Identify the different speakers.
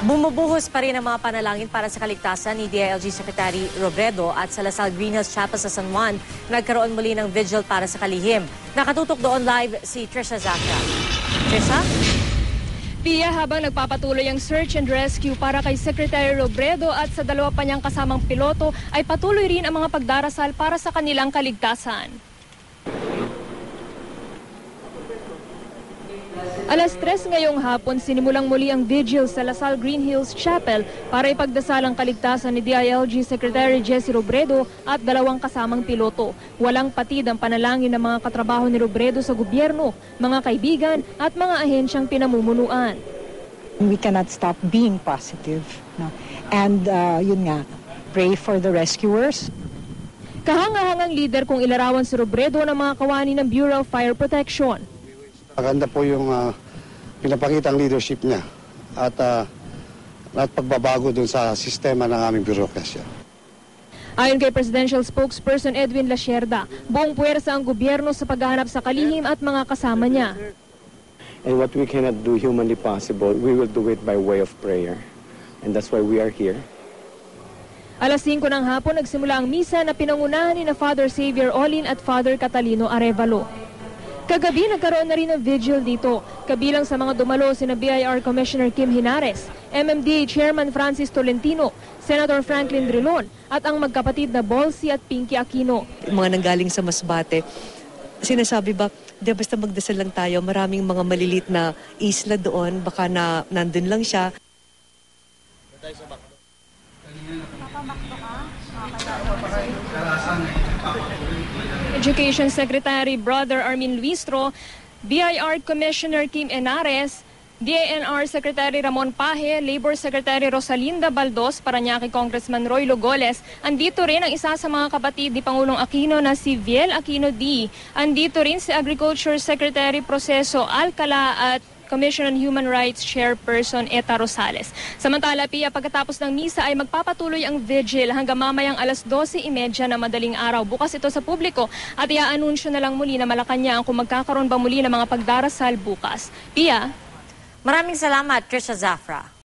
Speaker 1: Bumubuhos pa rin ang mga panalangin para sa kaligtasan ni DILG Secretary Robredo at sa Lasal Green Hills Chapel sa San Juan. Nagkaroon muli ng vigil para sa kalihim. Nakatutok doon live si Trisha Zacra. Trisha?
Speaker 2: Pia, habang nagpapatuloy ang search and rescue para kay Secretary Robredo at sa dalawa pa niyang kasamang piloto, ay patuloy rin ang mga pagdarasal para sa kanilang kaligtasan. Alas 3 ngayong hapon, sinimulang muli ang vigil sa Lasal Green Hills Chapel para ipagdasal ang kaligtasan ni DILG Secretary Jesse Robredo at dalawang kasamang piloto. Walang patid ang panalangin ng mga katrabaho ni Robredo sa gobyerno, mga kaibigan at mga ahensyang pinamumunuan.
Speaker 3: We cannot stop being positive. No? And yun nga, pray for the rescuers.
Speaker 2: Kahangahangang leader kung ilarawan si Robredo ng mga kawani ng Bureau of Fire Protection.
Speaker 4: Maganda po yung pinapakitang leadership niya at pagbabago dun sa sistema ng aming birokrasya.
Speaker 2: Ayon kay Presidential Spokesperson Edwin Lasierda, buong puwersa ang gobyerno sa paghahanap sa kalihim at mga kasama niya.
Speaker 5: And what we cannot do humanly possible, we will do it by way of prayer. And that's why we are here.
Speaker 2: Alas 5 ng hapon, nagsimula ang misa na pinangunahan ni Father Xavier Olin at Father Catalino Arevalo. Kagabi, nagkaroon na rin ng vigil dito. Kabilang sa mga dumalo sina BIR Commissioner Kim Hinares, MMDA Chairman Francis Tolentino, Senator Franklin Drilon, at ang magkapatid na Bolsi at Pinky Aquino.
Speaker 6: Mga nanggaling sa Masbate, sinasabi ba, basta magdasal lang tayo, maraming mga malilit na isla doon, baka nandun lang siya.
Speaker 2: Education Secretary Brother Armin Luistro, BIR Commissioner Kim Henares, DANR Secretary Ramon Paje, Labor Secretary Rosalinda Baldos, Parañaque Congressman Roy Logoles. Andito rin ang isa sa mga kapatid ni Pangulong Aquino na si Viel Aquino D. Andito rin si Agriculture Secretary Proceso Alcala at Commission on Human Rights Chairperson Eta Rosales. Samantala, Pia, pagkatapos ng misa ay magpapatuloy ang vigil hanggang mamayang alas 12:30 na madaling araw. Bukas ito sa publiko at iaanunsyo na lang muli na Malacanang kung magkakaroon ba muli ng mga pagdarasal bukas. Pia?
Speaker 1: Maraming salamat, Trisha Zacra.